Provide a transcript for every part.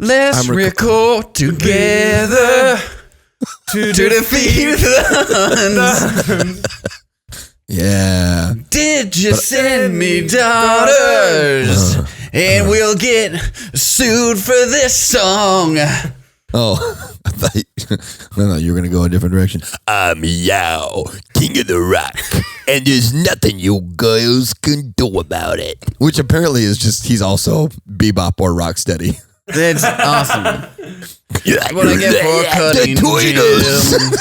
Let's record together to defeat the Huns. Yeah. Did you send me daughters? And we'll get sued for this song. Oh, I thought you were going to go a different direction. I'm Yao, king of the rock, and there's nothing you girls can do about it. Which apparently is just, he's also bebop or rocksteady. That's awesome. What I get for cutting Jim.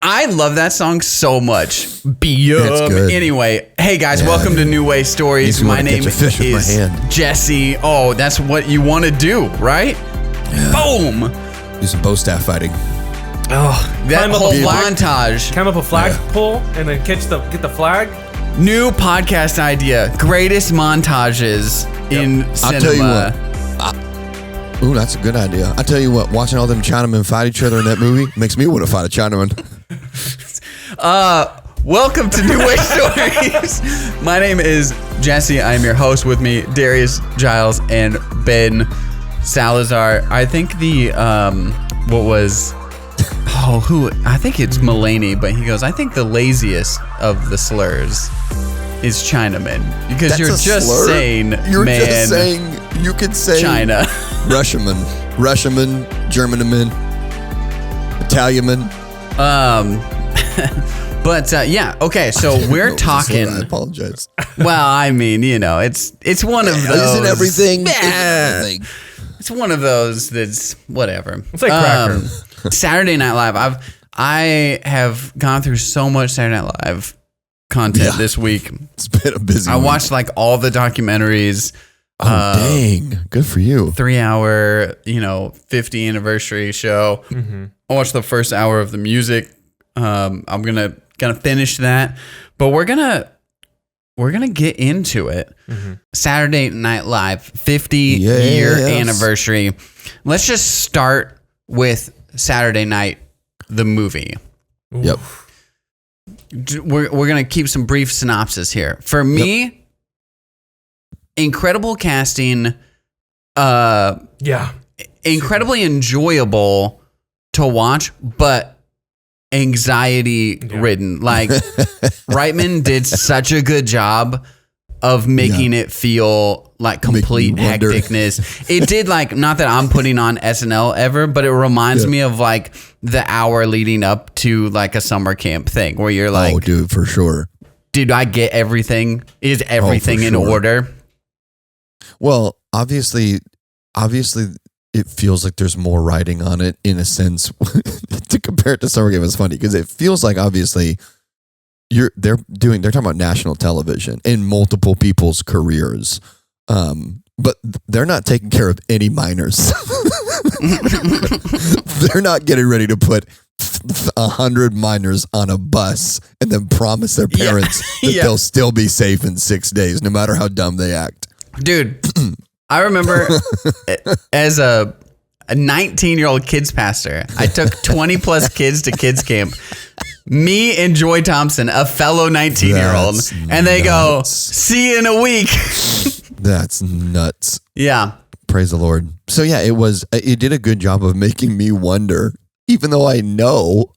I love that song so much. Anyway, hey guys, welcome to New Way Stories. My name is Jesse. Oh, that's what you want to do, right? Yeah. Boom. Do some bow staff fighting. Oh, that whole montage. Climb up a flagpole and then get the flag. New podcast idea. Greatest montages in cinema. I'll tell you what. Ooh, that's a good idea. I tell you what, watching all them Chinamen fight each other in that movie makes me want to fight a Chinaman. Welcome to New Way Stories. My name is Jesse. I am your host. With me, Darius, Giles, and Ben Salazar. I think I think it's Mulaney, but he goes, I think the laziest of the slurs is Chinaman. Because you're just saying you could say China. Russiaman, Germanaman, Italianman. But yeah, okay, so we're talking. I apologize. Well, I mean, it's one of those. Isn't everything? It's one of those that's whatever. It's like cracker. Saturday Night Live. I have gone through so much Saturday Night Live content this week. It's been a busy week. I watched like all the documentaries. Oh, dang. Good for you. 3-hour, 50 anniversary show. Mm-hmm. I watched the first hour of the music. I'm gonna finish that, but we're gonna get into it. Mm-hmm. Saturday Night Live 50-year anniversary. Let's just start with Saturday Night, the movie. Yep. We're gonna keep some brief synopsis here. For me, incredible casting. Incredibly enjoyable to watch, but anxiety ridden. Like Reitman did such a good job of making it feel like complete hecticness. It did, like, not that I'm putting on SNL ever, but it reminds me of like the hour leading up to like a summer camp thing where you're like, oh dude, for sure. Did I get everything? Is everything in order? Well, obviously it feels like there's more writing on it in a sense. To compare it to summer game is funny because it feels like obviously they're talking about national television and multiple people's careers, but they're not taking care of any minors. They're not getting ready to put 100 minors on a bus and then promise their parents that they'll still be safe in 6 days, no matter how dumb they act. Dude, I remember as a 19-year-old kids pastor, I took 20 plus kids to kids camp. Me and Joy Thompson, a fellow 19-year-old, and they go, see you in a week. That's nuts. Yeah. Praise the Lord. So yeah, it did a good job of making me wonder, even though I know,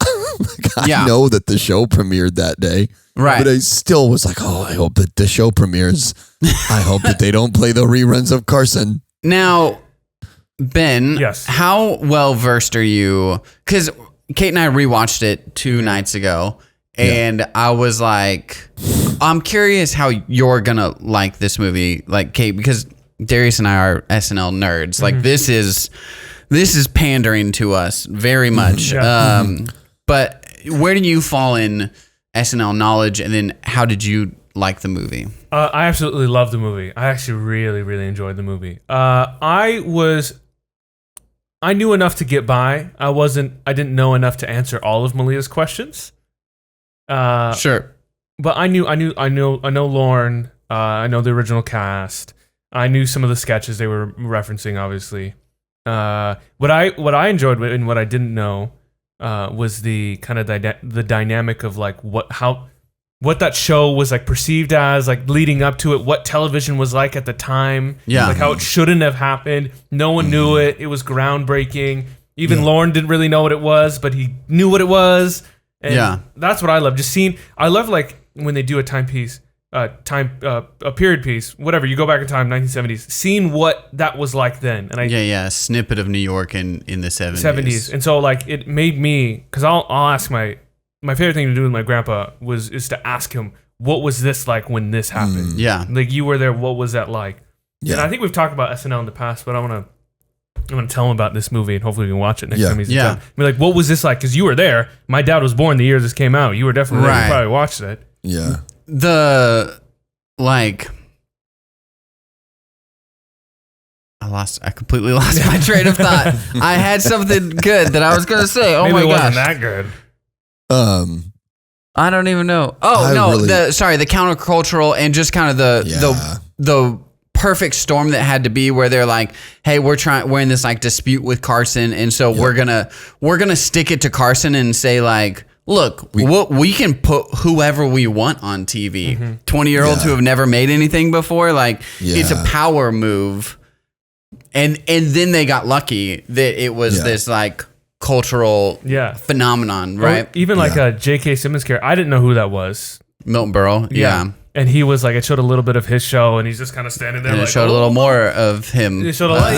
I know that the show premiered that day. Right. But I still was like, I hope that the show premieres. I hope that they don't play the reruns of Carson. Now, Ben, how well versed are you? Because Kate and I rewatched it 2 nights ago, and I was like, I'm curious how you're going to like this movie, like Kate, because Darius and I are SNL nerds. Like this is pandering to us very much. But where do you fall in SNL knowledge, and then how did you like the movie? I absolutely love the movie. I actually really, really enjoyed the movie. I knew enough to get by. I didn't know enough to answer all of Malia's questions. Sure. But I know Lauren. I know the original cast. I knew some of the sketches they were referencing, obviously. What I enjoyed and what I didn't know was the kind of the dynamic of like how what that show was like perceived as, like leading up to it, what television was like at the time, like how it shouldn't have happened. No one knew it. It was groundbreaking. Even Lorne didn't really know what it was, but he knew what it was. And that's what I love. I love like when they do a timepiece, a period piece, whatever. You go back in time, 1970s, seeing what that was like then. And a snippet of New York in the 70s. And so like it made me, because I'll ask my favorite thing to do with my grandpa is to ask him, what was this like when this happened? Like you were there, what was that like? And I think we've talked about SNL in the past, but I want to tell him about this movie, and hopefully we can watch it next time he's in town. Be like, what was this like? Because you were there. My dad was born the year this came out. You were definitely there. You probably watched it. Yeah. I completely lost my train of thought. I had something good that I was going to say. Oh, maybe my it gosh. wasn't that good. I don't even know. The countercultural and just kind of the perfect storm that had to be, where they're like, hey, we're in this like dispute with Carson, and so we're gonna stick it to Carson and say like, look, we can put whoever we want on TV. 20-year-olds who have never made anything before, like it's a power move. And then they got lucky that it was this like cultural phenomenon, right? Or even like a J.K. Simmons character. I didn't know who that was. Milton Berle, yeah. And he was like, it showed a little bit of his show, and he's just kind of standing there. And like, it showed a little more of him. It showed a lot,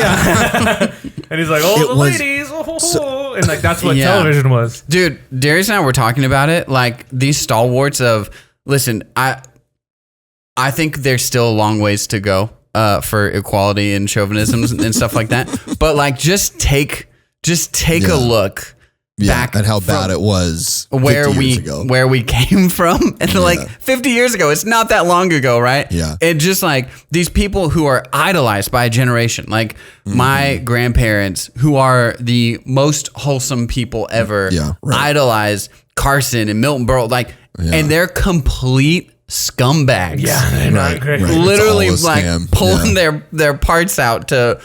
and he's like, ladies, and like that's what television was. Dude, Darius and I were talking about it, like these stalwarts of, listen, I think there's still a long ways to go for equality and chauvinism and stuff like that. But like, just take a look. Back at how bad it was where we came from, and like 50 years ago, it's not that long ago, right? Yeah. And just like these people who are idolized by a generation, like my grandparents, who are the most wholesome people ever, idolize Carson and Milton Berle, like, and they're complete scumbags. Yeah, they're not great. Literally, like pulling their parts out to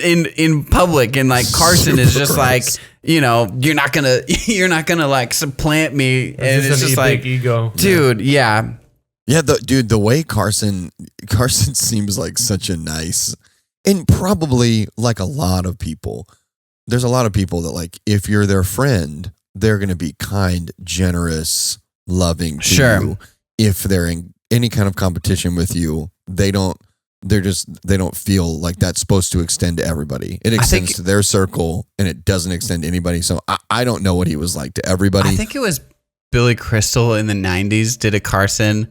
in public, and like Carson is just like, you're not gonna like supplant me, and it's just like big ego, dude. The way Carson seems like such a nice, and probably like a lot of people, there's a lot of people that like, if you're their friend, they're gonna be kind, generous, loving to you. If they're in any kind of competition with you, they don't feel like that's supposed to extend to everybody. It extends to their circle, and it doesn't extend to anybody. So I don't know what he was like to everybody. I think it was Billy Crystal in the 90s did a Carson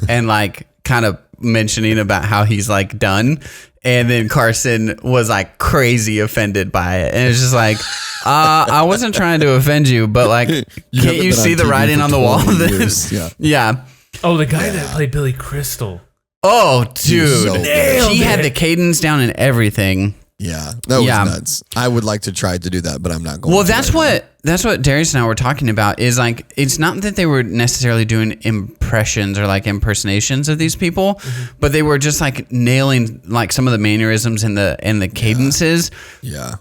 and like kind of mentioning about how he's like done. And then Carson was like crazy offended by it. And it's just like, I wasn't trying to offend you, but like, can't you see the writing on the wall of this? Yeah. Oh, the guy that played Billy Crystal. Oh, dude. He had the cadence down and everything. Yeah. That was nuts. I would like to try to do that, but I'm not going to. Well, that's what Darius and I were talking about, is like, it's not that they were necessarily doing impressions or like impersonations of these people, but they were just like nailing like some of the mannerisms and the cadences. Yeah.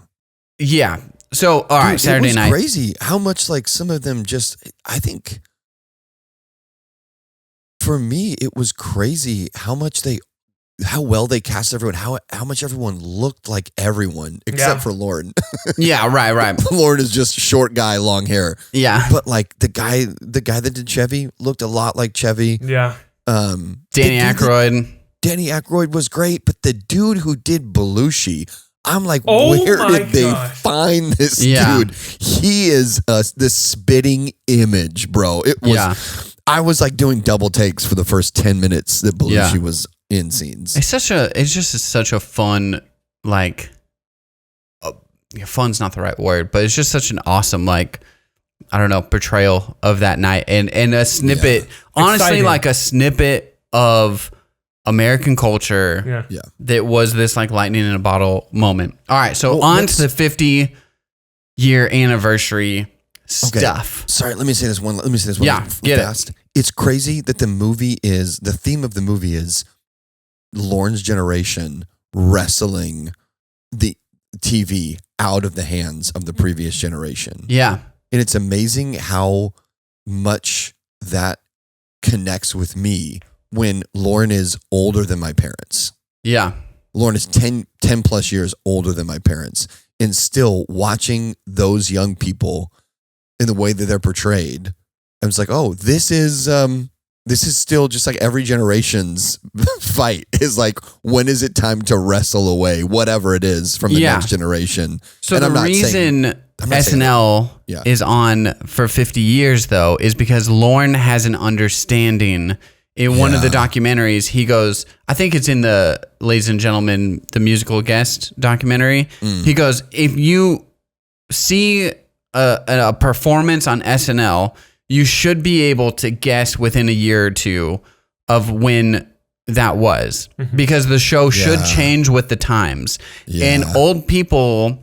Yeah. So, all right, Saturday night. It was crazy how much like some of them I think for me, it was crazy how well they cast everyone, how much everyone looked like everyone except for Lorne. Yeah, right. Lorne is just short guy, long hair. Yeah. But like the guy that did Chevy looked a lot like Chevy. Yeah. Danny Aykroyd was great, but the dude who did Belushi, I'm like, where did they find this dude? He is the spitting image, bro. It was. I was like doing double takes for the first 10 minutes that Belushi was in scenes. It's just such a fun, like, fun's not the right word, but it's just such an awesome, like, I don't know, portrayal of that night, and a snippet, honestly, exciting. Like a snippet of American culture that was this like lightning in a bottle moment. All right, so on to the 50-year anniversary stuff. Sorry, let me say this one. Yeah, get fast. It's crazy that the theme of the movie is Lorne's generation wrestling the TV out of the hands of the previous generation. Yeah. And it's amazing how much that connects with me when Lauren is older than my parents. Yeah. Lauren is 10 plus years older than my parents. And still watching those young people in the way that they're portrayed, I was like, oh, this is still just like every generation's fight is like, when is it time to wrestle away whatever it is from the next generation? So and the reason SNL is on for 50 years though is because Lorne has an understanding. In one of the documentaries, he goes, I think it's in the Ladies and Gentlemen, the musical guest documentary. He goes, if you see a performance on SNL, you should be able to guess within a year or two of when that was, because the show should change with the times. And old people,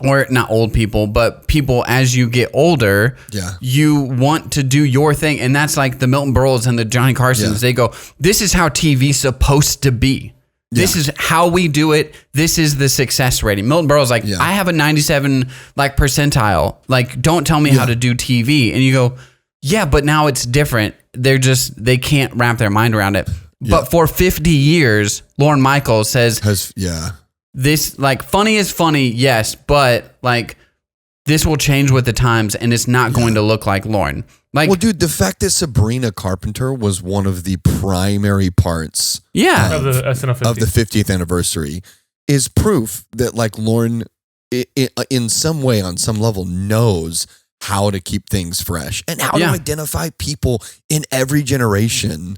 or not old people, but people as you get older, you want to do your thing. And that's like the Milton Berles and the Johnny Carsons. They go, this is how TV's supposed to be. This is how we do it. This is the success rating. Milton Berle's like, I have a 97 like percentile. Like, don't tell me how to do TV. And you go, yeah, but now it's different. They can't wrap their mind around it. But for 50 years, Lorne Michaels says, this, like, funny is funny, yes, but like this will change with the times and it's not going to look like Lorne. Like, well, dude, the fact that Sabrina Carpenter was one of the primary parts of the SNL50 of the 50th anniversary is proof that like Lorne in some way, on some level, knows how to keep things fresh and how to identify people in every generation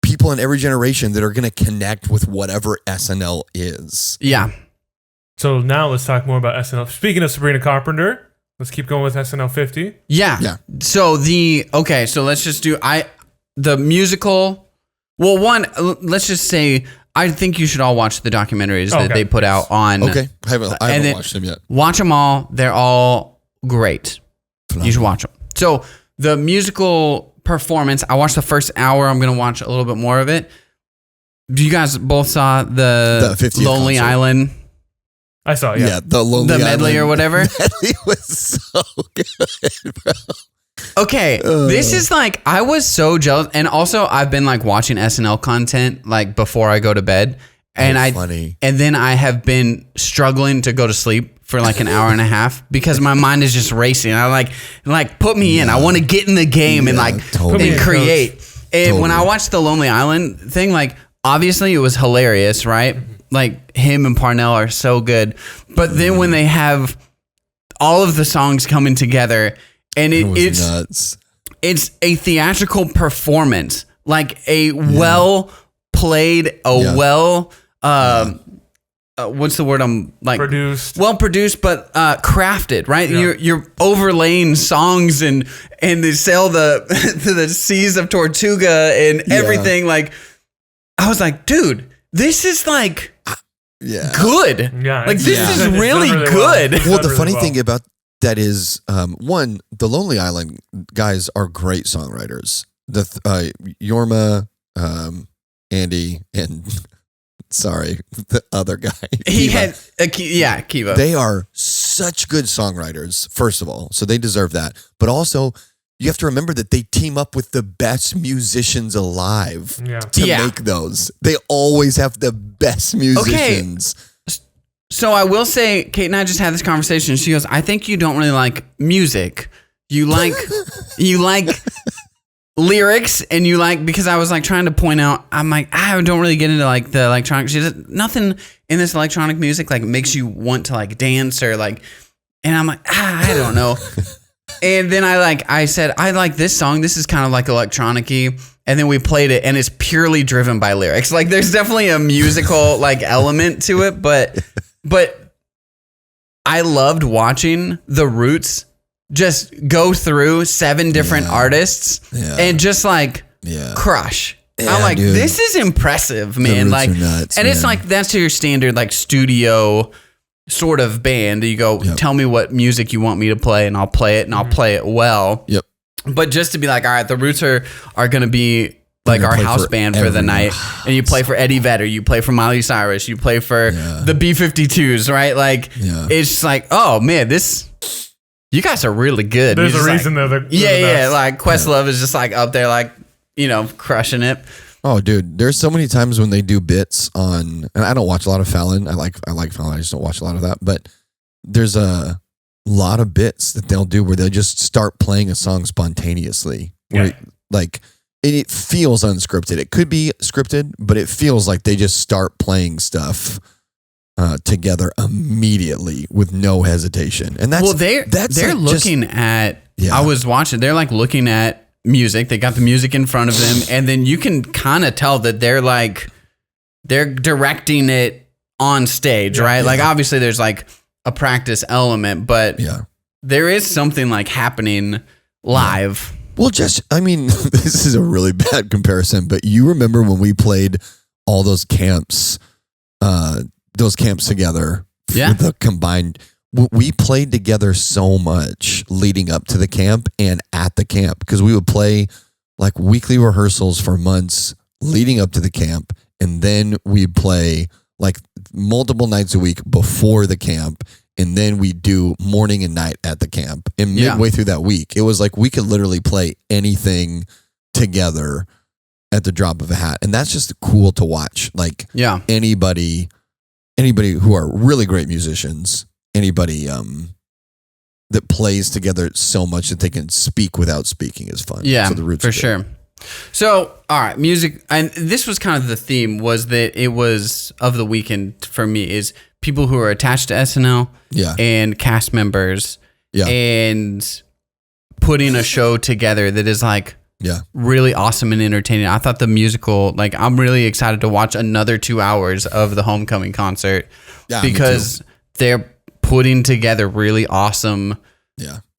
that are going to connect with whatever SNL is. Yeah. So now let's talk more about SNL. Speaking of Sabrina Carpenter, let's keep going with SNL50. Yeah. So let's just do the musical. Well, let's just say I think you should all watch the documentaries that they put out on. Okay. I haven't watched them yet. Watch them all. They're all great. You should watch them. So the musical performance, I watched the first hour. I'm going to watch a little bit more of it. You guys both saw the 50th Lonely concert. Island? I saw it, yeah. The Lonely medley Island. Or whatever. Medley was so good, bro. Okay, this is like, I was so jealous. And also, I've been like watching SNL content like before I go to bed. And and then I have been struggling to go to sleep for like an hour and a half because my mind is just racing. I like put me in. I want to get in the game and like and create. And when I watched the Lonely Island thing, like obviously it was hilarious, right? Like him and Parnell are so good. But then when they have all of the songs coming together and it's nuts. It's a theatrical performance, like a well played, what's the word I'm like? Well produced, but crafted, right? Yeah. You're overlaying songs and they sail to the seas of Tortuga and everything. Like, I was like, dude, this is like good. Yeah, like this is really good. Well, the funny thing about that is, one, the Lonely Island guys are great songwriters. The Yorma, Andy, and sorry, the other guy. He had Kiva. They are such good songwriters, first of all, so they deserve that. But also, you have to remember that they team up with the best musicians alive to make those. They always have the best musicians. Okay. So I will say, Kate and I just had this conversation. She goes, I think you don't really like music. You like lyrics, and you like, because I was like trying to point out, I'm like, I don't really get into like the electronic. She said, nothing in this electronic music like makes you want to like dance or like, and I'm like, I don't know. And then I said, I like this song. This is kind of like electronic-y. And then we played it, and it's purely driven by lyrics. Like there's definitely a musical like element to it, but I loved watching the Roots just go through 7 different artists and just like crush. Yeah, I'm like, this is impressive, man. Like, nuts, and it's like, that's your standard like studio sort of band. You go, tell me what music you want me to play, and I'll play it, and I'll play it well. Yep. But just to be like, all right, the Roots are going to be like our house band for the night, and you play for Eddie Vedder, you play for Miley Cyrus, you play for the B-52s, right? Like, it's just like, oh man, you guys are really good. There's a reason they're like Questlove is just like up there, like crushing it. Oh, dude, there's so many times when they do bits on, and I don't watch a lot of Fallon. I like Fallon. I just don't watch a lot of that. But there's a lot of bits that they'll do where they'll just start playing a song spontaneously. Where it feels unscripted. It could be scripted, but it feels like they just start playing stuff together immediately with no hesitation. And they're looking at. I was watching. They're like looking at music. They got the music in front of them, and then you can kind of tell that they're directing it on stage, right? Like obviously there's like a practice element, but there is something like happening live. Well, this is a really bad comparison, but you remember when we played all those camps together with the combined. We played together so much leading up to the camp and at the camp, because we would play like weekly rehearsals for months leading up to the camp. And then we'd play like multiple nights a week before the camp. And then we'd do morning and night at the camp. And midway through that week, it was like we could literally play anything together at the drop of a hat. And that's just cool to watch. Like anybody who are really great musicians, anybody that plays together so much that they can speak without speaking is fun. Yeah, so the roots for sure. So, all right, music, and this was kind of the theme, was that it was of the weekend for me is people who are attached to SNL and cast members and putting a show together that is like really awesome and entertaining. I thought the musical, like I'm really excited to watch another 2 hours of the Homecoming concert because they're putting together really awesome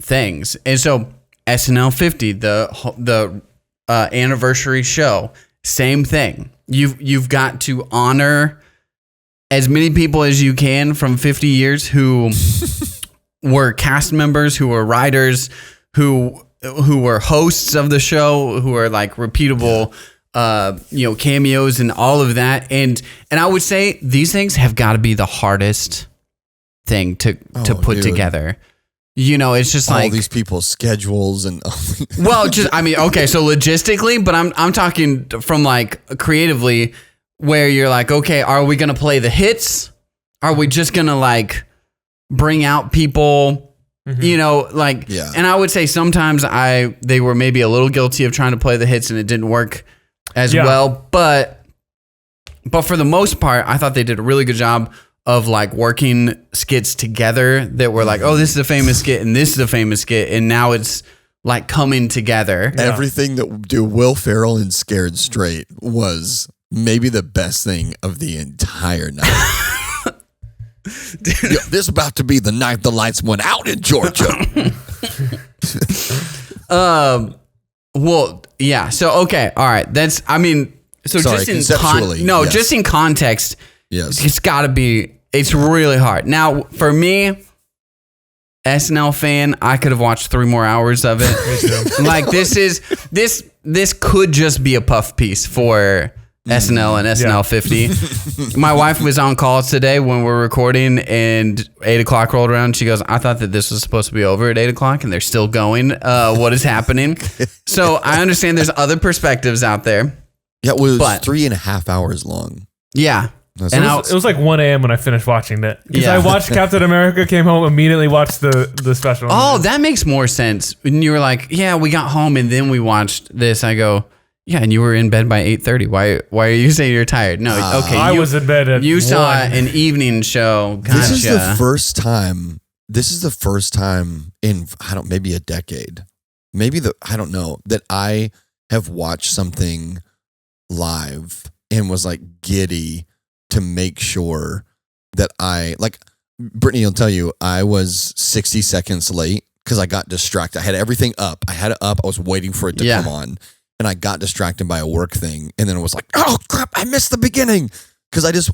things. And so SNL50, the anniversary show, same thing. You've got to honor as many people as you can from 50 years who were cast members, who were writers, who were hosts of the show, who are like repeatable cameos and all of that. And I would say these things have got to be the hardest thing to put together. It's just all like these people's schedules and so logistically, but I'm talking from like creatively, where you're like, okay, are we gonna play the hits? Are we just gonna like bring out people? And I would say sometimes they were maybe a little guilty of trying to play the hits and it didn't work as well, but for the most part, I thought they did a really good job of like working skits together that were like, oh, this is a famous skit and this is a famous skit, and now it's like coming together. Everything that Will Ferrell in Scared Straight was maybe the best thing of the entire night. This is about to be the night the lights went out in Georgia. Well, yeah. So okay, all right. Just in context, it's got to be. It's really hard. Now, for me, SNL fan, I could have watched 3 more hours of it. Like this could just be a puff piece for SNL and SNL50. My wife was on call today when we're recording, and 8:00 rolled around. She goes, I thought that this was supposed to be over at 8:00 and they're still going. What is happening? So I understand there's other perspectives out there. Yeah, it was 3.5 hours long. Yeah. And it was like 1 a.m. when I finished watching that. Because I watched Captain America, came home, immediately watched the special. Oh, that makes more sense. When you were like, yeah, we got home and then we watched this. I go, yeah, and you were in bed by 8:30. Why are you saying you're tired? No, okay. I was in bed at 1. Saw an evening show. Gotcha. This is the first time in, maybe a decade. That I have watched something live and was like giddy to make sure that Brittany will tell you, I was 60 seconds late because I got distracted. I had everything up. I was waiting for it to come on, and I got distracted by a work thing. And then it was like, oh crap, I missed the beginning. Because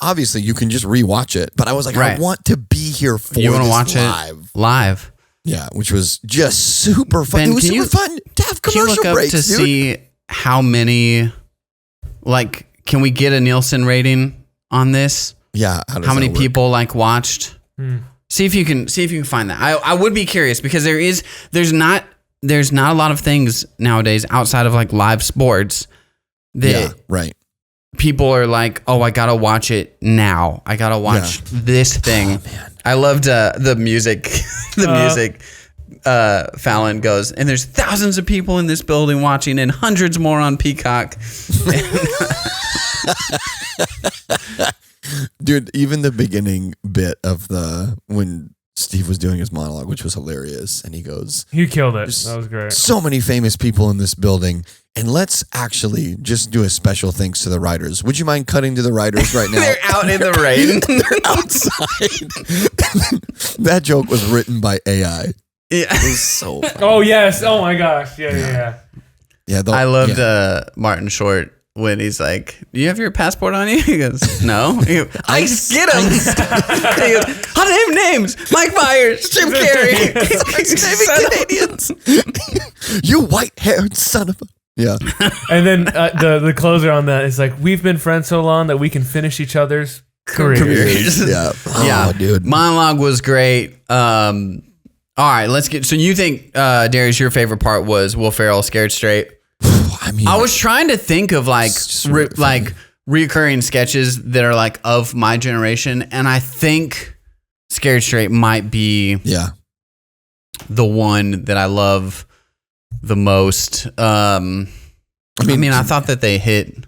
obviously you can just rewatch it, but I was like, I want to be here for you want to watch live. It live. Yeah, which was just super fun. Ben, it was super fun to have commercial breaks, to see how many, can we get a Nielsen rating on this? Yeah. How many people watched? See if you can find that. I would be curious because there's not there's not a lot of things nowadays outside of like live sports that people are like, oh, I gotta watch it now. I gotta watch this thing. Oh, man. I loved the music. Music. Fallon goes, and there's thousands of people in this building watching, and hundreds more on Peacock. Dude, even the beginning bit of when Steve was doing his monologue, which was hilarious, and he goes, "You killed it. That was great. So many famous people in this building, and let's actually just do a special thanks to the writers. Would you mind cutting to the writers right now? They're out in the rain. They're outside. That joke was written by AI. Yeah, it was so funny. Oh yes. Oh my gosh. Yeah. I loved Martin Short. When he's like, do you have your passport on you? He goes, no. He goes, I get him. He goes, I'll name names. Mike Myers, Jim Carrey. He's naming Canadians. You white-haired son of a... Yeah. And then the closer on that is like, we've been friends so long that we can finish each other's careers. Yeah. Oh, dude. Monologue was great. All right, let's get... So you think, Darius, your favorite part was Will Ferrell scared straight? I mean, I was trying to think of like reoccurring sketches that are like of my generation, and I think Scared Straight might be the one that I love the most. I thought that they hit.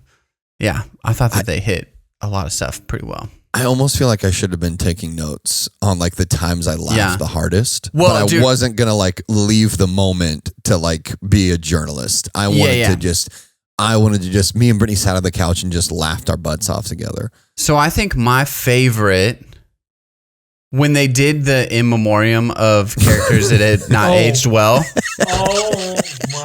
Yeah, I thought that they hit a lot of stuff pretty well. I almost feel like I should have been taking notes on like the times I laughed the hardest. Well, but I wasn't going to like leave the moment to like be a journalist. I wanted to just, me and Brittany sat on the couch and just laughed our butts off together. So I think my favorite, when they did the in memoriam of characters that had not aged well.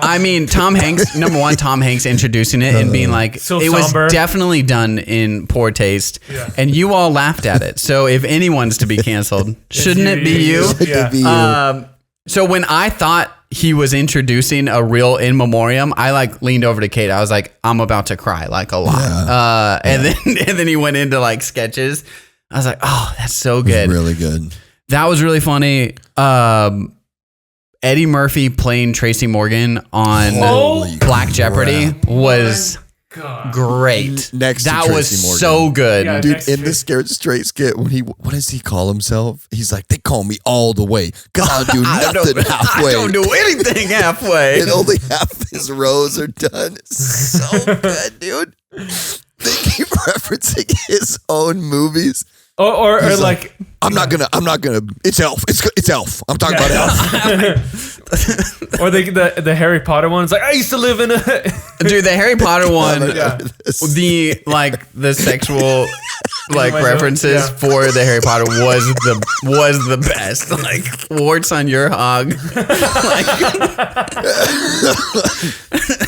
I mean, Tom Hanks, number one, Tom Hanks introducing it and being like, so it somber. was definitely done in poor taste. Yeah. And you all laughed at it. So if anyone's to be canceled, shouldn't it be you? So when I thought he was introducing a real in memoriam, I like leaned over to Kate. I was like, I'm about to cry like a lot. And then he went into like sketches. I was like, oh, that's so good. Really good. That was really funny. Eddie Murphy playing Tracy Morgan on Black Jeopardy was great. That was so good. Yeah, dude, in the Scared Straight skit, when what does he call himself? He's like, they call me all the way because I'll do nothing halfway. I don't do anything halfway. And only half his rows are done. It's so good, dude. They keep referencing his own movies. Or like I'm not gonna it's Elf. It's Elf. I'm talking about Elf. Or the Harry Potter one's like, I used to live in a dude, the Harry Potter one, the sexual references for the Harry Potter was the best. Like warts on your hog.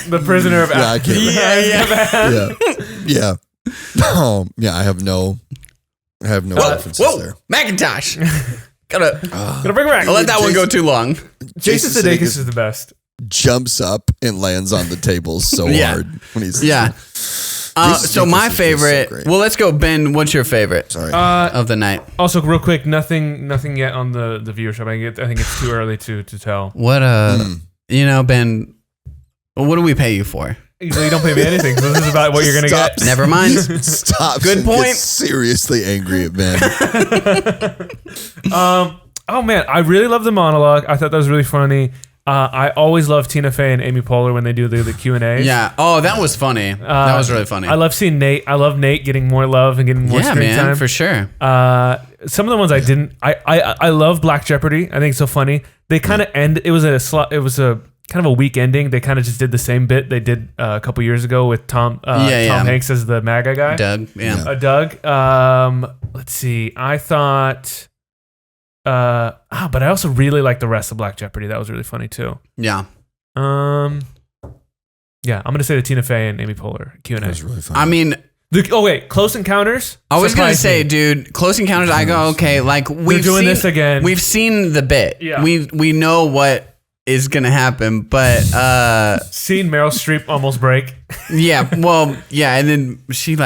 The Prisoner of Azkaban. Yeah. Oh, yeah, I have no references there. Macintosh. Gotta bring her back. I'll let that one go too long. Jason Sudeikis is the best. Jumps up and lands on the table so hard when he's so my favorite. Well, let's go, Ben. What's your favorite? Of the night? Also, real quick, nothing yet on the viewership. I think it's too early to tell. What Ben? What do we pay you for? You don't pay me anything. So this is about what you're gonna get. Never mind. Stop. Good point. Get seriously angry at Ben. Oh man, I really love the monologue. I thought that was really funny. I always love Tina Fey and Amy Poehler when they do the Q&As. Yeah. Oh, that was funny. That was really funny. I love seeing Nate. I love Nate getting more love and getting more screen time. For sure. Some of the ones I didn't. I love Black Jeopardy. I think it's so funny. They kind of end. It was a kind of a weak ending. They kind of just did the same bit they did a couple years ago with Tom Hanks as the MAGA guy. Doug. Yeah. Doug. Let's see. I thought. But I also really like the rest of Black Jeopardy. That was really funny too. Yeah. I'm gonna say the Tina Fey and Amy Poehler Q&A. That was really funny. I mean, Close Encounters. I was gonna say, dude, Close Encounters. I go, okay, like we're doing this again. We've seen the bit. Yeah. We know what is gonna happen, but seeing Meryl Streep almost break. And then she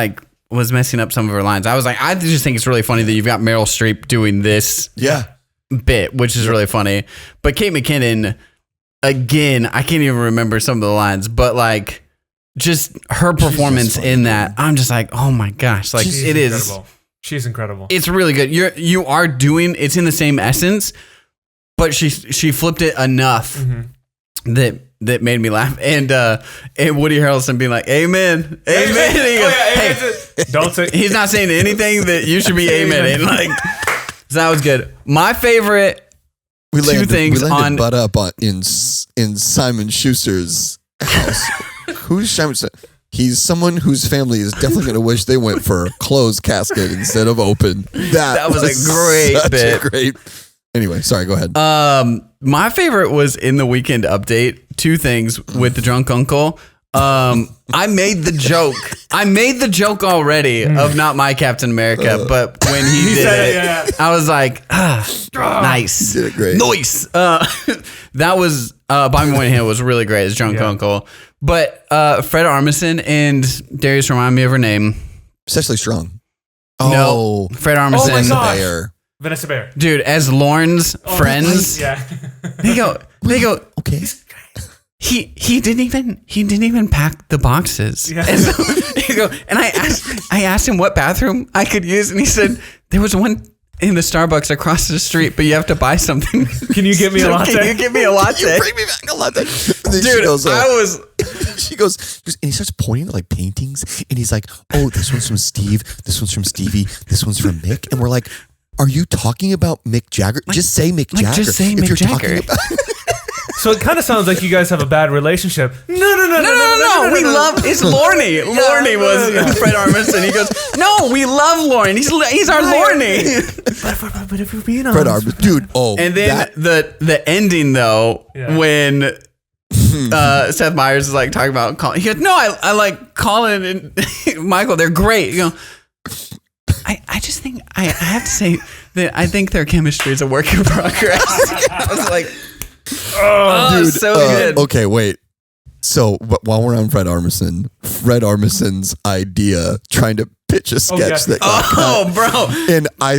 was messing up some of her lines. I was like, I just think it's really funny that you've got Meryl Streep doing this bit, which is really funny. But Kate McKinnon, again, I can't even remember some of the lines, but like just her performance in that, I'm just like, oh my gosh, like She's incredible. She's incredible. It's really good. You are doing it's in the same essence, but she flipped it enough that made me laugh. And Woody Harrelson being like, "Amen, amen." He goes, hey, don't say. He's not saying anything that you should be amen. And like, so that was good. My favorite. We landed butt up in Simon Schuster's house. Who's Simon? He's someone whose family is definitely going to wish they went for closed casket instead of open. That was a great bit. Anyway, sorry, go ahead. My favorite was in the Weekend Update. Two things with the drunk uncle. I made the joke already of not my Captain America, but when he did it, I was like, nice. You did it great. Nice. That was, Bobby Moynihan was really great as drunk uncle. But Fred Armisen and Darius remind me of her name. Cecily Strong. No, Fred Armisen. Vanessa Bayer. Dude, as Lauren's friends. Yeah. They go, okay. He didn't even pack the boxes. Yeah. And, so, and I asked him what bathroom I could use, and he said there was one in the Starbucks across the street, but you have to buy something. Can you get me a latte? Can you give me a latte? You bring me back a latte. Dude, she goes, and he starts pointing at like paintings, and he's like, "Oh, this one's from Steve. This one's from Stevie. This one's from Mick." And we're like, "Are you talking about Mick Jagger? Just say Mick Jagger. Just say Mick Jagger." So it kind of sounds like you guys have a bad relationship. No. We love it's Lorne. Lorne was Fred Armisen. He goes, "No, we love Lorne. He's our Lorne." But if we're being honest, Fred Armisen, dude. Oh, and then the ending though, when Seth Meyers is like talking about Colin, he goes, "No, I like Colin and Michael. They're great." You know, I just think I have to say that I think their chemistry is a work in progress. I was like. Oh, dude, so good. Okay, wait. So while we're on Fred Armisen's idea, trying to pitch a sketch that got cut, bro. And I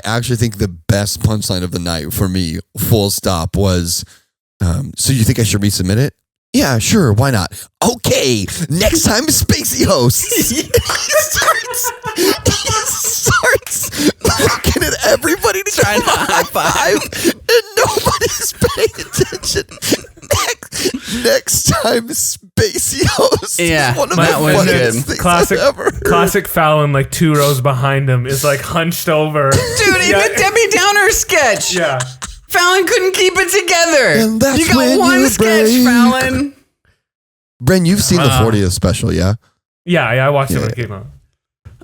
actually think the best punchline of the night for me, full stop, was, so you think I should resubmit it? Yeah, sure, why not? Okay, next time Spacey hosts. He starts looking at everybody trying to high five, and nobody's paying attention. Next time Spacey hosts. Yeah, one of the funniest things ever. Classic Fallon, like 2 rows behind him, is like hunched over. Dude, in the Debbie Downer sketch. Yeah. Fallon couldn't keep it together. And that's you got one sketch, Fallon. Bren, you've seen the 40th special, yeah? Yeah, I watched it when it came out.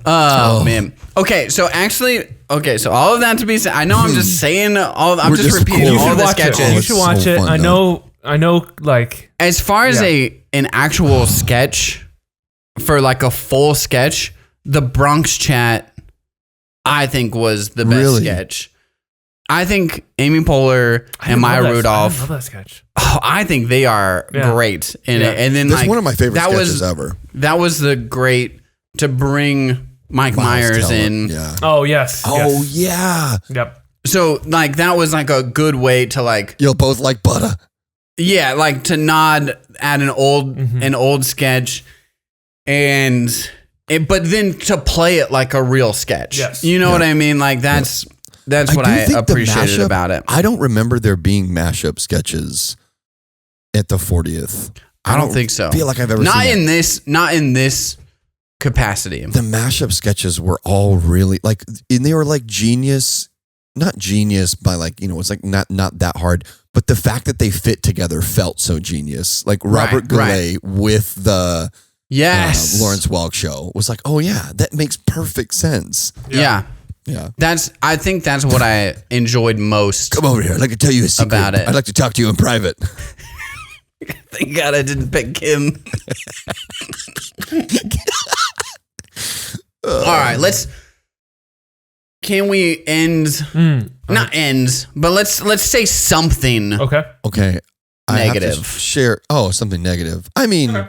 Oh, man. Okay, so all of that to be said, I know I'm just saying I'm just repeating all the sketches. You should watch it. I know, like. As far as an actual sketch, for like a full sketch, the Bronx Chat, I think was the best sketch. I think Amy Poehler and Maya Rudolph. I love that sketch. Oh, I think they are great in it. And then that's one of my favorite sketches ever. That was the great to bring Mike Myers in. Yeah. Oh yes. Oh yeah. Yep. So like that was like a good way to like. You'll both like butter. Yeah, like to nod at an old sketch, but then to play it like a real sketch. Yes. You know what I mean? Like that's what I appreciated about it. I don't remember there being mashup sketches at the 40th. I don't think so. Feel like I've ever seen not in this capacity. The mashup sketches were all really like, and they were like genius, not genius by like, it's like not that hard, but the fact that they fit together felt so genius. Like Robert Goulet with the Lawrence Welk show was like, oh yeah, that makes perfect sense. Yeah. I think that's what I enjoyed most. Come over here. I'd like to tell you a secret about it. I'd like to talk to you in private. Thank God I didn't pick Kim. All right, can we end? Not end, but let's say something. Okay. Negative. Share. Oh, something negative. I mean,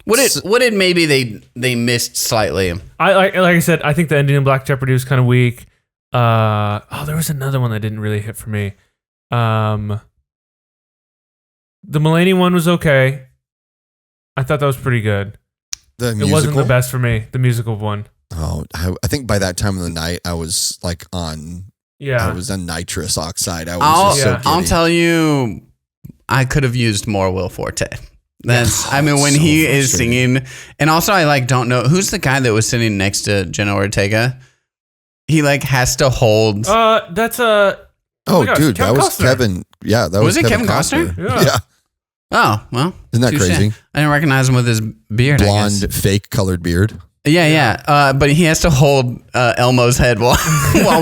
what did maybe they missed slightly? Like I said, I think the ending in Black Jeopardy was kind of weak. There was another one that didn't really hit for me. The Mulaney one was okay. I thought that was pretty good. The musical? It wasn't the best for me, the musical one. Oh, I think by that time of the night, I was like on nitrous oxide. I'll tell you, I could have used more Will Forte. When he is singing, and also I don't know who's the guy that was sitting next to Jenna Ortega. He has to hold. That's that was Kevin. Yeah, that was Kevin Costner? Yeah. Oh well, isn't that crazy? I didn't recognize him with his beard. Blonde, fake colored beard. Yeah. But he has to hold Elmo's head while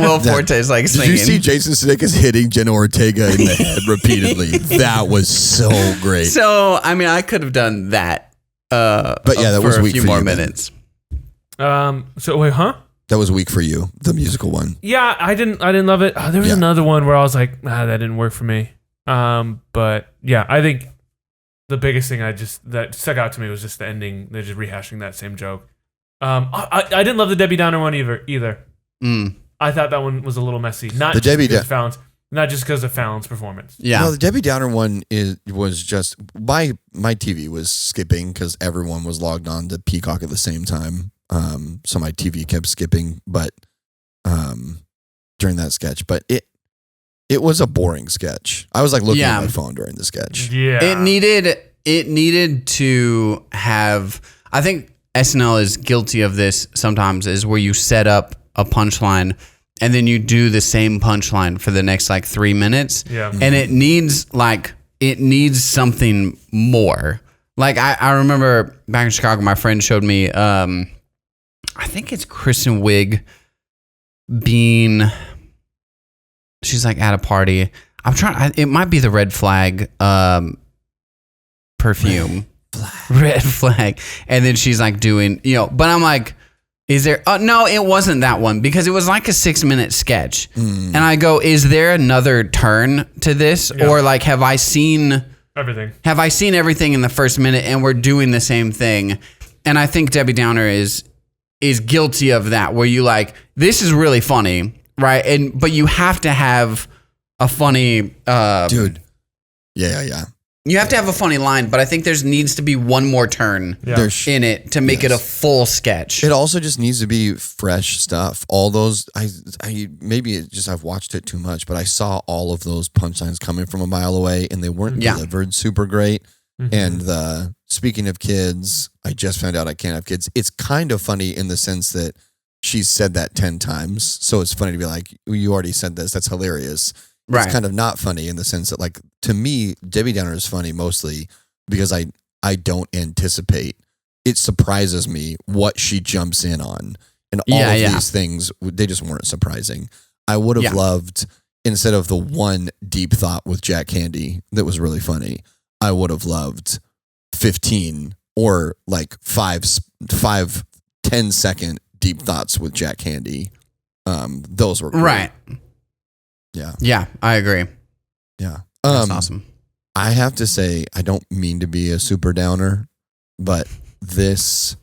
Will Forte is singing. Did you see Jason Sudeikis hitting Jenna Ortega in the head repeatedly? That was so great. So I could have done that. But yeah, that was weak for you. A few more minutes. So wait, huh? That was weak for you, the musical one. Yeah, I didn't love it. There was another one where I was like, that didn't work for me. But yeah, I think the biggest thing that stuck out to me was just the ending. They're just rehashing that same joke. I didn't love the Debbie Downer one either. I thought that one was a little messy. Not just because of Fallon's performance. Yeah. No, the Debbie Downer one was just my TV was skipping because everyone was logged on to Peacock at the same time. So my TV kept skipping, but during that sketch, but it was a boring sketch. I was looking at my phone during the sketch. Yeah. It needed to have, I think SNL is guilty of this sometimes, is where you set up a punchline and then you do the same punchline for the next 3 minutes. Yeah. And it needs something more. I remember back in Chicago, my friend showed me, I think it's Kristen Wiig she's at a party. It might be the Red Flag perfume. Red Flag. And then she's doing, but I'm is there, no, it wasn't that one because it was a 6-minute sketch. And I go, is there another turn to this? Yeah. Or have I seen everything? Have I seen everything in the first minute and we're doing the same thing? And I think Debbie Downer is guilty of that, where you this is really funny, right? But you have to have a funny dude. Yeah. You have to have a funny line, but I think there needs to be one more turn in it to make it a full sketch. It also just needs to be fresh stuff. All those, maybe I've watched it too much, but I saw all of those punchlines coming from a mile away, and they weren't delivered super great. Mm-hmm. And speaking of kids, I just found out I can't have kids. It's kind of funny in the sense that she's said that 10 times, so it's funny to be you already said this. That's hilarious. Right. It's kind of not funny in the sense that, to me, Debbie Downer is funny mostly because I don't anticipate. It surprises me what she jumps in on. And all of these things, they just weren't surprising. I would have loved, instead of the one deep thought with Jack Candy that was really funny, I would have loved 15 or 5 10-second deep thoughts with Jack Candy. Those were great. Right. Yeah, I agree. Yeah. That's awesome. I have to say, I don't mean to be a super downer, but this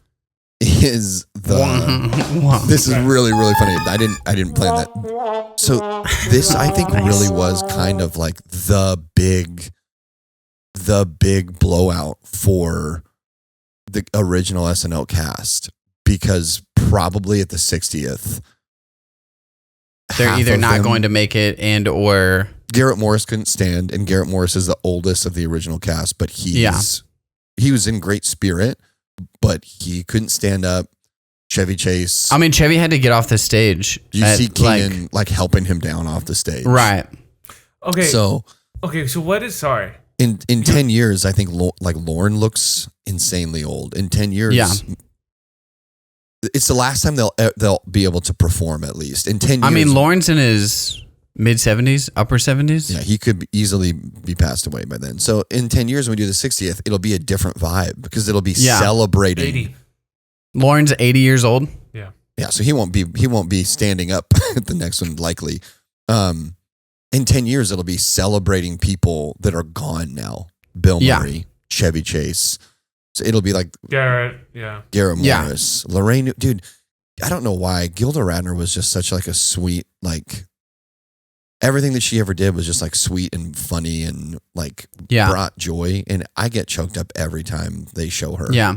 is this is really, really funny. I didn't plan that. So this, I think, really was kind of the big blowout for the original SNL cast, because probably at the 60th, they're either not going to make it or Garrett Morris couldn't stand, and Garrett Morris is the oldest of the original cast, but he was in great spirit, but he couldn't stand up. Chevy Chase. I mean, Chevy had to get off the stage. You see Keenan helping him down off the stage. Right. Okay. So what is, sorry. In 10 years, I think Lauren looks insanely old. In 10 years, it's the last time they'll be able to perform, at least in 10 years. I mean, Lauren's in his mid 70s, upper 70s. Yeah, he could easily be passed away by then. So in 10 years, when we do the 60th, it'll be a different vibe because it'll be celebrating. 80. Lauren's 80 years old. Yeah. Yeah. So he won't be standing up at the next one, likely. In 10 years, it'll be celebrating people that are gone now. Bill Murray, Chevy Chase. So it'll be Garrett Morris, Lorraine. Dude, I don't know why Gilda Radner was just such a sweet, everything that she ever did was just like sweet and funny and like brought joy. And I get choked up every time they show her. Yeah.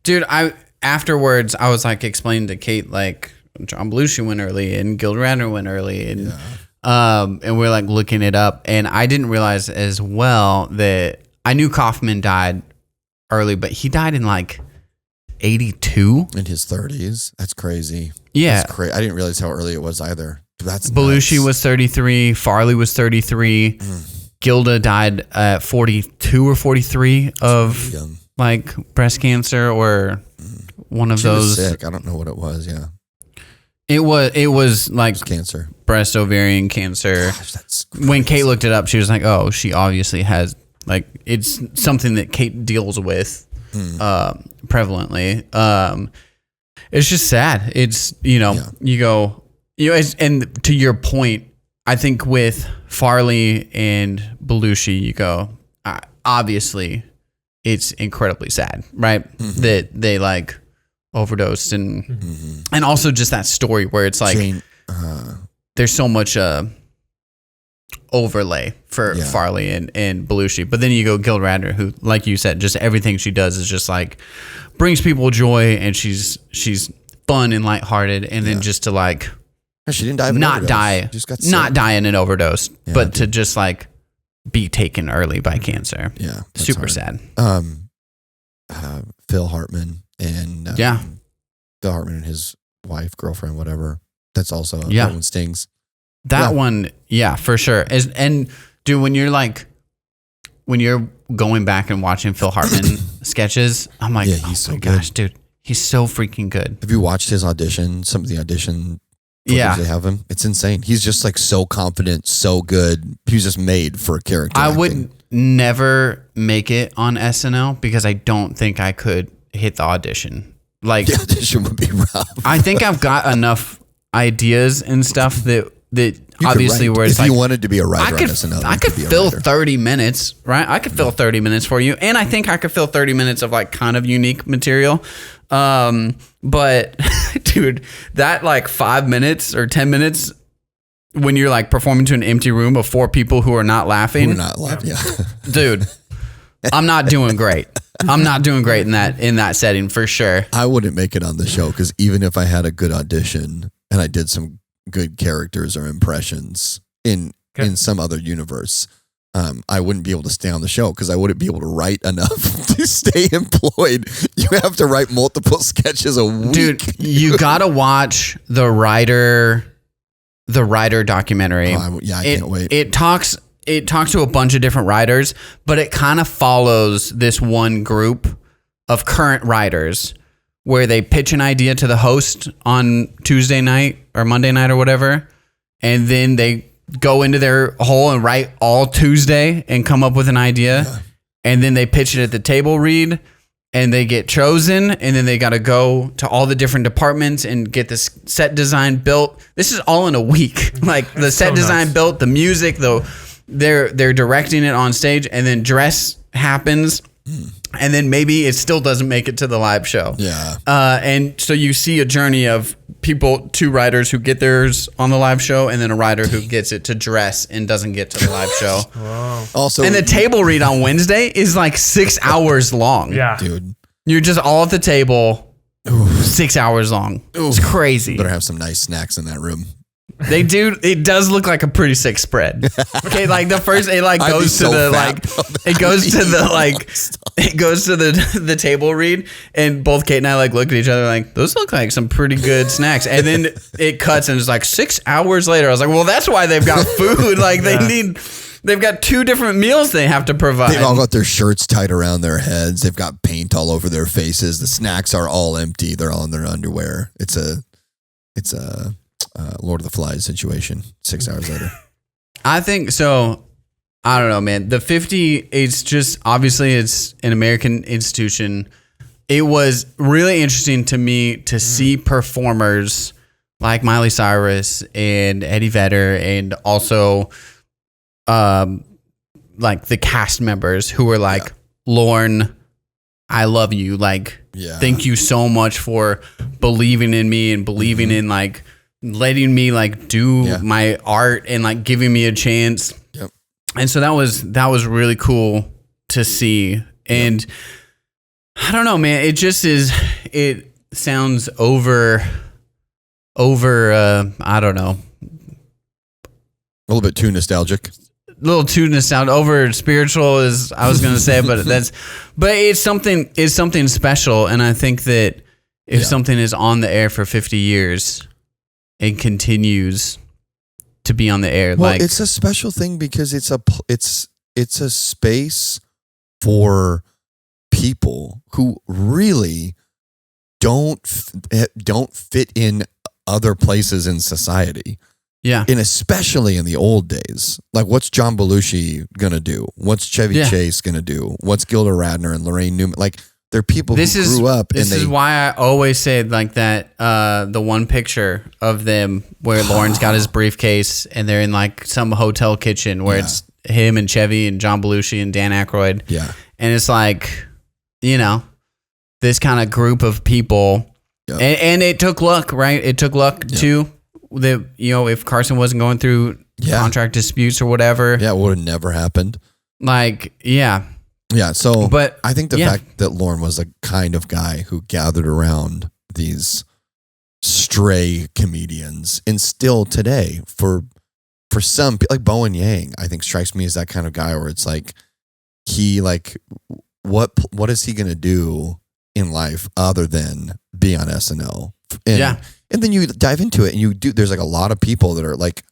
Dude, afterwards I was like explaining to Kate, like John Belushi went early and Gil Radner went early and we're like looking it up, and I didn't realize as well that I knew Kaufman died early, but he died in like 82 in his 30s. That's crazy. Yeah. That's crazy. I didn't realize how early it was either. That's Belushi nuts. was 33, Farley was 33. Gilda died at 42 or 43 of like breast cancer or one of those. Was sick. I don't know what it was. Yeah. It was like cancer, breast ovarian cancer. Gosh, that's crazy. When Kate looked it up, she was like, "Oh, she obviously has like it's something that Kate deals with prevalently." It's just sad. It's you go and to your point, I think with Farley and Belushi, you go obviously it's incredibly sad, right? That they like overdosed and also just that story where it's like there's so much overlay for Farley and Belushi, but then you go Gil Radner, who, like you said, just everything she does is just like brings people joy, and she's fun and lighthearted, and then just to like she didn't die of not die in an overdose, but to just like be taken early by cancer. Yeah, super sad. Phil Hartman and Phil Hartman and his wife, girlfriend, whatever. That's also that one stings. That one, for sure. And dude, when you're going back and watching Phil Hartman sketches, I'm like, he's so good. Gosh, dude, he's so freaking good. Have you watched his audition? Some of the audition footage they have him. It's insane. He's just like so confident, so good. He was just made for a character. I would never make it on SNL because I don't think I could hit the audition. Like the audition would be rough. I think I've got enough ideas and stuff that obviously where it's if you wanted to be a writer on SNL, I could fill 30 minutes, right? I could fill 30 minutes for you, and I think I could fill 30 minutes of like kind of unique material. But dude, that like 5 minutes or 10 minutes when you're like performing to an empty room of 4 people who are not laughing, dude, I'm not doing great. I'm not doing great in that setting for sure. I wouldn't make it on the show because even if I had a good audition and I did some good characters or impressions in some other universe, I wouldn't be able to stay on the show because I wouldn't be able to write enough to stay employed. You have to write multiple sketches a week. Dude, you gotta watch the writer documentary. I can't wait. It talks to a bunch of different writers, but it kind of follows this one group of current writers where they pitch an idea to the host on Tuesday night or Monday night or whatever, and then they go into their hole and write all Tuesday and come up with an idea, and then they pitch it at the table read, and they get chosen, and then they got to go to all the different departments and get this set design built. This is all in a week. Like the set design built, the music, they're directing it on stage, and then dress happens. And then maybe it still doesn't make it to the live show. Yeah. And so you see a journey of people, 2 writers who get theirs on the live show, and then a writer who gets it to dress and doesn't get to the live show. Wow. Also, and the table read on Wednesday is like 6 hours long. Yeah. Dude. You're just all at the table, 6 hours long. It's crazy. Better have some nice snacks in that room. They do. It does look like a pretty sick spread. Okay, like the first, it like goes to the like, it goes to the like, it goes to the table read, and both Kate and I like look at each other like, those look like some pretty good snacks. And then it cuts and it's like 6 hours later. I was like, well, that's why they've got food. Like they've got 2 different meals they have to provide. They've all got their shirts tied around their heads. They've got paint all over their faces. The snacks are all empty. They're all in their underwear. It's a Lord of the Flies situation 6 hours later. I think so. I don't know, man. The 50, it's just, obviously it's an American institution. It was really interesting to me to see performers like Miley Cyrus and Eddie Vedder, and also like the cast members who were like, Lorne, I love you. Like, thank you so much for believing in me and believing in like letting me like do my art and like giving me a chance. Yep. And so that was really cool to see. And I don't know, man, it just it sounds over I don't know. A little bit too nostalgic. A little too nostalgic, over spiritual is I was going to say, but it's something special. And I think that if something is on the air for 50 years, it continues to be on the air. Well, it's a special thing because it's a space for people who really don't fit in other places in society. Yeah. And especially in the old days. Like, what's John Belushi going to do? What's Chevy Chase going to do? What's Gilda Radner and Lorraine Newman? Like, they're people who grew up. This is why I always say like that, the one picture of them where Lauren's got his briefcase and they're in like some hotel kitchen where it's him and Chevy and John Belushi and Dan Aykroyd. Yeah. And it's like, you know, this kind of group of people. Yep. And it took luck, right? It took luck too. That, you know, if Carson wasn't going through contract disputes or whatever. Yeah, it would have never happened. Like, yeah. Yeah, so but I think the fact that Lauren was a kind of guy who gathered around these stray comedians, and still today, for some, like Bowen Yang, I think strikes me as that kind of guy where it's like, he like, what is he going to do in life other than be on SNL? And then you dive into it and there's like a lot of people that are like,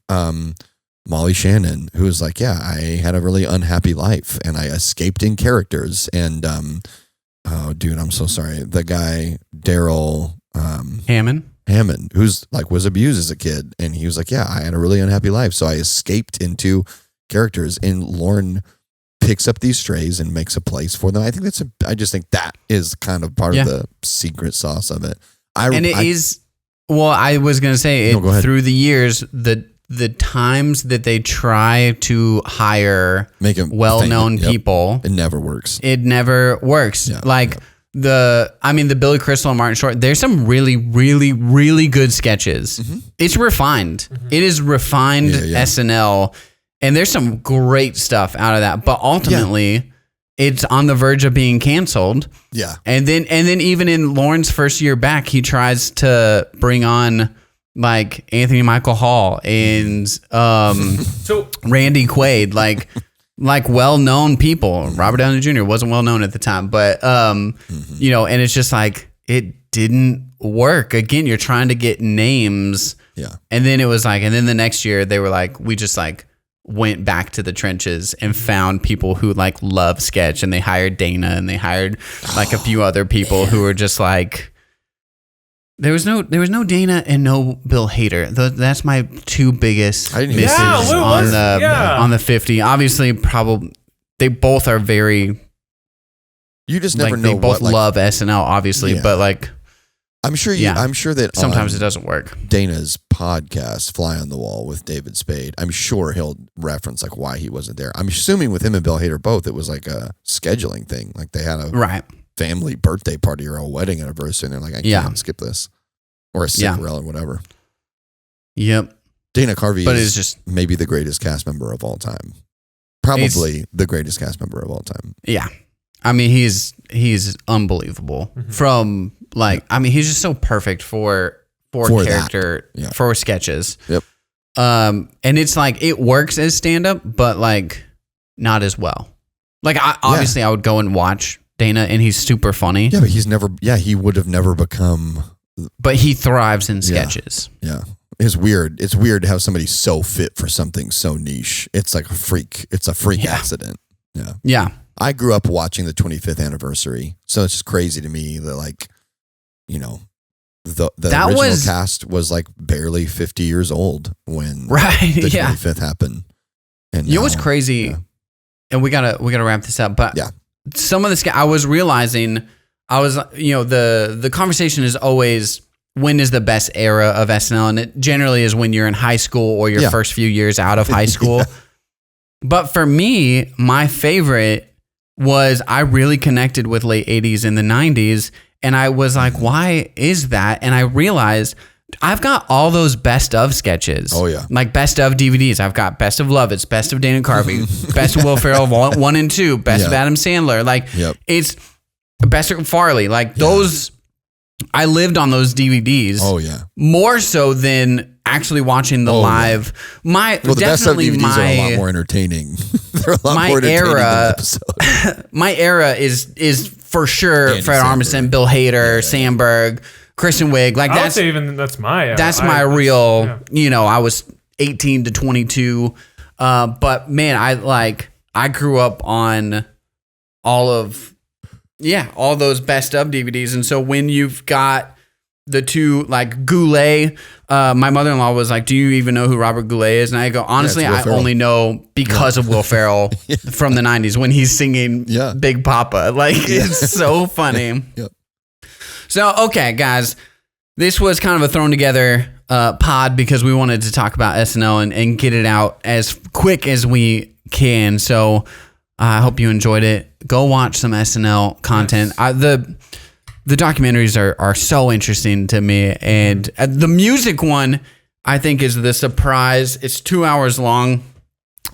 Molly Shannon, who's like, I had a really unhappy life and I escaped in characters. And, oh dude, I'm so sorry. The guy, Daryl, Hammond, who's like, was abused as a kid. And he was like, I had a really unhappy life. So I escaped into characters, and Lauren picks up these strays and makes a place for them. I think I just think that is kind of part of the secret sauce of it. Well, I was going to say, through the years, the times that they try to hire well-known people, it never works. Yeah. Like the Billy Crystal and Martin Short, there's some really, really, really good sketches. Mm-hmm. It's refined. Mm-hmm. It is refined SNL, and there's some great stuff out of that. But ultimately, it's on the verge of being canceled. Yeah. And then even in Lauren's first year back, he tries to bring on like Anthony Michael Hall and Randy Quaid, like well-known people. Robert Downey Jr. wasn't well-known at the time, but you know, and it's just like it didn't work. Again, you're trying to get names. Yeah. And then it was like, and then the next year they were like, we just like went back to the trenches and found people who like love sketch, and they hired Dana and they hired like a few other people who were just like, there was no Dana and no Bill Hader. That's my two biggest misses on the 50. Obviously, probably they both are very. You just never know. They both love SNL, obviously, but like, I'm sure that sometimes it doesn't work. Dana's podcast, Fly on the Wall with David Spade, I'm sure he'll reference like why he wasn't there. I'm assuming with him and Bill Hader both, it was like a scheduling thing. Like they had a family birthday party or a wedding anniversary, and they're like, I can't skip this, or a Cinderella or whatever. Yep. Dana Carvey is just maybe the greatest cast member of all time. Probably the greatest cast member of all time. Yeah. I mean, he's unbelievable. Mm-hmm. From like, I mean, he's just so perfect for character, for sketches. Yep. And it's like, it works as stand-up, but like not as well. Like obviously I would go and watch Dana, and he's super funny. Yeah, but he would have never become. But he thrives in sketches. Yeah. It's weird. It's weird how somebody's so fit for something so niche. It's like a freak. It's a freak accident. Yeah. Yeah. I grew up watching the 25th anniversary, so it's just crazy to me that, like, you know, the original cast was like barely 50 years old when the 25th happened. And you know what's crazy, and we gotta wrap this up, but some of this, I was realizing, the conversation is always, when is the best era of SNL, and it generally is when you're in high school or your first few years out of high school. But for me, my favorite was, I really connected with late 80s and the 90s, and I was like, why is that? And I realized I've got all those best of sketches. Oh, yeah. Like best of DVDs. I've got best of Lovitz, best of Dana Carvey, best of Will Ferrell 1 and 2, best of Adam Sandler. Like it's best of Farley. Like those, I lived on those DVDs. Oh yeah. More so than actually watching the live. The best of DVDs are a lot more entertaining. They're a lot more entertaining than the episode. My era is for sure Andy Fred Armisen, Bill Hader, Sandberg, Kristen Wiig. Like I would say even that's my era. That's my real. You know, I was 18 to 22, but man, I grew up on all those best of DVDs, and so when you've got the two, like Goulet, my mother-in-law was like, "Do you even know who Robert Goulet is?" And I go, "Honestly, I only know because of Will Ferrell from the '90s when he's singing Big Papa." Like it's so funny. So okay, guys, this was kind of a thrown together pod because we wanted to talk about SNL and get it out as quick as we can. So I hope you enjoyed it. Go watch some SNL content. The documentaries are so interesting to me, and the music one I think is the surprise. It's 2 hours long.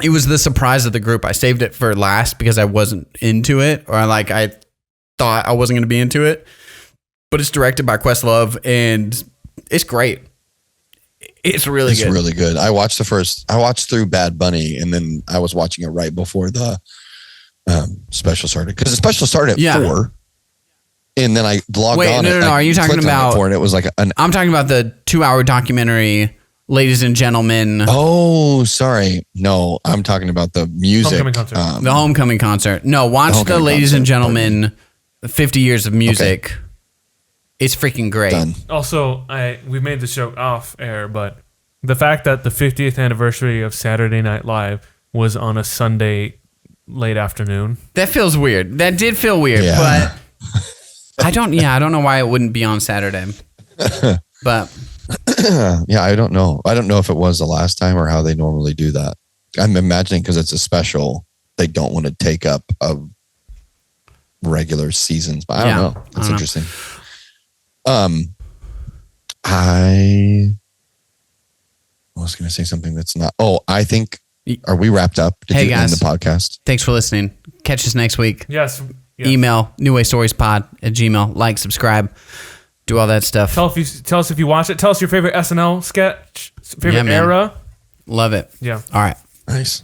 It was the surprise of the group. I saved it for last because I wasn't into it, or I thought I wasn't going to be into it. But it's directed by Questlove, and it's great. It's really good. It's really good. I watched through Bad Bunny, and then I was watching it right before the special started, because the special started at 4. And then I logged on. No. Are you talking about? And it was like I'm talking about the 2-hour documentary, Ladies and Gentlemen. Oh, sorry. No, I'm talking about the music. Homecoming concert. The homecoming concert. No, watch the Ladies and Gentlemen 50 Years of Music. Okay. It's freaking great. Done. Also, we made the show off air, but the fact that the 50th anniversary of Saturday Night Live was on a Sunday late afternoon. That feels weird. That did feel weird, but I don't know why it wouldn't be on Saturday. But I don't know. I don't know if it was the last time or how they normally do that. I'm imagining because it's a special, they don't want to take up a regular seasons, but I don't know. That's interesting. I was going to say something that's not. Oh, I think. Are we wrapped up? Did you guys, end the podcast? Thanks for listening. Catch us next week. Yes. Email NewWayStoriesPod@gmail. Like, subscribe, do all that stuff. Tell us if you watch it. Tell us your favorite SNL sketch, favorite era. Love it. Yeah. All right. Nice.